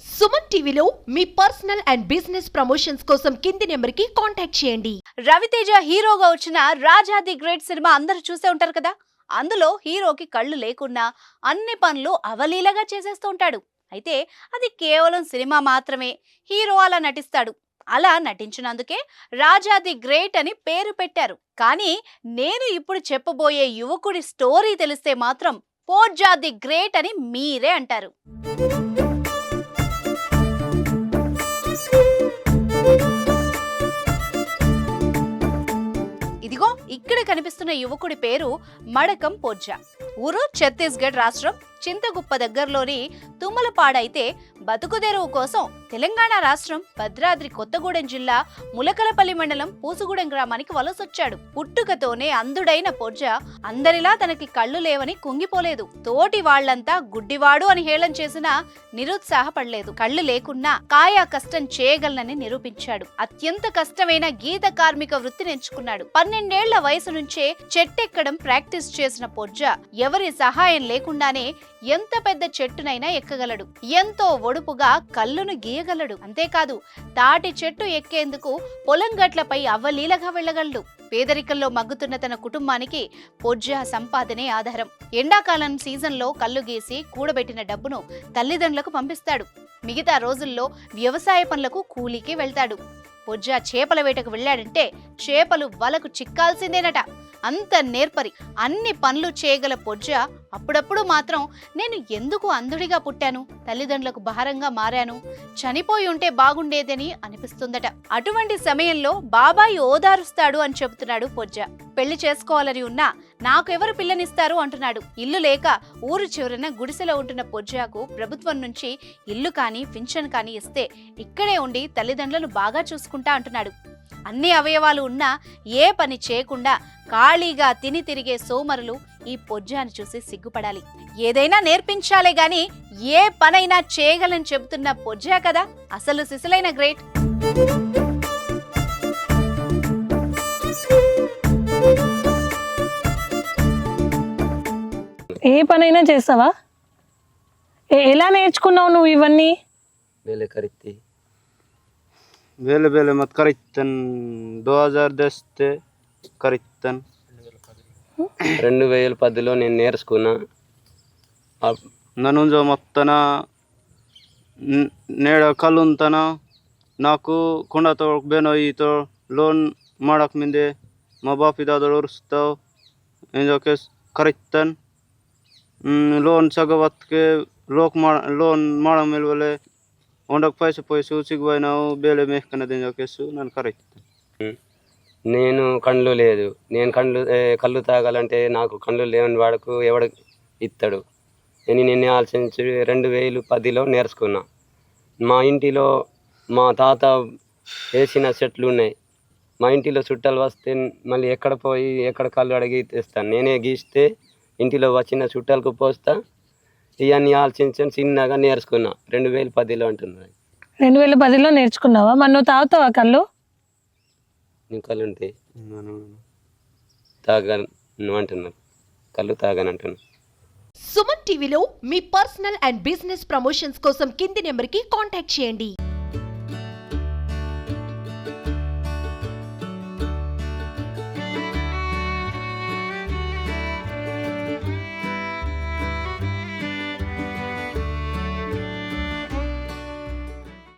సుమన్ టీవీలో మీ personal and business promotions కోసం కింది నెంబర్కి కాంటాక్ట్ చేయండి. రవితేజ హీరోగా వచ్చిన రాజా ది గ్రేట్ సినిమా అందరూ చూసే ఉంటారు కదా. అందులో హీరోకి కళ్ళు లేకున్నా అన్ని పనులు అవలీలగా చేసేస్తూ ఉంటాడు. అయితే అది కేవలం సినిమా మాత్రమే. హీరో అలా నటిస్తాడు. అలా నటించినందుకే రాజా ది గ్రేట్ అని పేరు పెట్టారు. కానీ నేను ఇప్పుడు చెప్పబోయే యువకుడి స్టోరీ తెలిస్తే మాత్రం పోర్జా ది గ్రేట్ అని మీరే అంటారు. ఇదిగో ఇక్కడ కనిపిస్తున్న యువకుడి పేరు మడకం పోర్జా. ఊరు ఛత్తీస్గఢ్ రాష్ట్రం చింతగుప్ప దగ్గరలోని తుమ్మలపాడైతే బతుకుదెరువు కోసం తెలంగాణ రాష్ట్రం భద్రాద్రి కొత్తగూడెం జిల్లా ములకలపల్లి మండలం పూసుగూడెం గ్రామానికి వలసొచ్చాడు. పుట్టుకతోనే అంధుడైన పోర్జా అందరిలా తనకి కళ్ళు లేవని కుంగిపోలేదు. తోటి వాళ్లంతా గుడ్డివాడు అని హేళన చేసినా నిరుత్సాహపడలేదు. కళ్ళు లేకున్నా కాయా కష్టం చేయగలనని నిరూపించాడు. అత్యంత కష్టమైన గీత కార్మిక వృత్తిని ఎంచుకున్నాడు. 12 ఏళ్ల వయసు నుంచే చెట్టెక్కడం ప్రాక్టీస్ చేసిన పోర్జా ఎవరి సహాయం లేకుండానే ఎంత పెద్ద చెట్టునైనా ఎక్కగలడు. ఎంతో ఒడుపుగా కళ్ళును గీయగలడు. అంతేకాదు తాటి చెట్టు ఎక్కేందుకు పొలం గట్లపై అవలీలగా వెళ్లగలడు. పేదరికంలో మగ్గుతున్న తన కుటుంబానికి పోర్జా సంపాదనే ఆధారం. ఎండాకాలం సీజన్లో కళ్ళు గీసి కూడబెట్టిన డబ్బును తల్లిదండ్రులకు పంపిస్తాడు. మిగతా రోజుల్లో వ్యవసాయ పనులకు కూలీకి వెళ్తాడు. పోర్జా చేపల వేటకు వెళ్ళాడంటే చేపలు వలకు చిక్కాల్సిందేనట. అంత నేర్పరి. అన్ని పనులు చేయగల పోర్జా అప్పుడప్పుడు మాత్రం నేను ఎందుకు అంధుడిగా పుట్టాను, తల్లిదండ్రులకు భారంగా మారాను, చనిపోయి ఉంటే బాగుండేదని అనిపిస్తుందట. అటువంటి సమయంలో బాబాయి ఓదారుస్తాడు అని చెబుతున్నాడు పోర్జా. పెళ్లి చేసుకోవాలని ఉన్నా నాకెవరు పిల్లనిస్తారు అంటున్నాడు. ఇల్లు లేక ఊరు చివరన గుడిసెలో ఉంటున్న పోర్జాకు ప్రభుత్వం నుంచి ఇల్లు కానీ పింఛన్ కానీ ఇస్తే ఇక్కడే ఉండి తల్లిదండ్రులను బాగా చూసుకుంటా అంటున్నాడు. అన్ని అవయవాలు ఉన్నా ఏ పని చేయకుండా ఖాళీగా తిని తిరిగే సోమరులు ఈ పోర్జాను చూసి సిగ్గుపడాలి. ఏదైనా నేర్పించాలే గాని ఏ పనైనా చేయగలని చెబుతున్న పోర్జా కదా అసలు సిసలైన గ్రేట్. ఏ పనైనా చేస్తావా? ఎలా నేర్చుకున్నావు నువ్వు ఇవన్నీ? बेले मत करितन 2010 ते करितन 2010లో నేను నేర్చుకున్నా. ననుంజో మొత్తన నేడ కలుంతన నాకు కుండతో బెనోయితో లోన్ ಮಾಡಕ್ ಮಿಂದೆ మా బాపి దాదలు ఉరుస్తావు ఎంజోకే కరితన్ లోన్ సగవత్కే లోన్ ಮಾಡ ಮೇಲ್ವಲೆ ಒಂಡಕ್ಕೆ ಪೈಸೆ ಸಿಗುವ ನಾವು ಬೇಲೆ ಮೇಕನ್ನದ కేసు నన్ను కరెక్ట్. నేను కళ్ళు లేదు. నేను కళ్ళు తాగాలంటే నాకు కళ్ళు లేని వాడుకు ఎవడు ఇస్తాడు అని నేను ఆలోచించి 2010లో నేర్చుకున్నా. మా ఇంటిలో మా తాత వేసిన చెట్లు ఉన్నాయి. మా ఇంటిలో చుట్టాలు వస్తే మళ్ళీ ఎక్కడ కళ్ళు అడిగి తెస్తాను. నేనే గీస్తే ఇంటిలో వచ్చిన చుట్టాలకు పోస్తా. ఇవన్నీ ఆలోచించి చిన్నగా నేర్చుకున్నా 2010లో అంటున్నా. 2010లో నేర్చుకున్నావా? మరి నువ్వు తాగుతావా కళ్ళు? నీ కళ్ళు ఉంటే తాగను అంటున్నా. కళ్ళు తాగను అంటున్నా. సుమన్ టీవీలో మీ పర్సనల్ అండ్ బిజినెస్ ప్రమోషన్స్ కోసం కింది నెంబర్కి కాంటాక్ట్ చేయండి.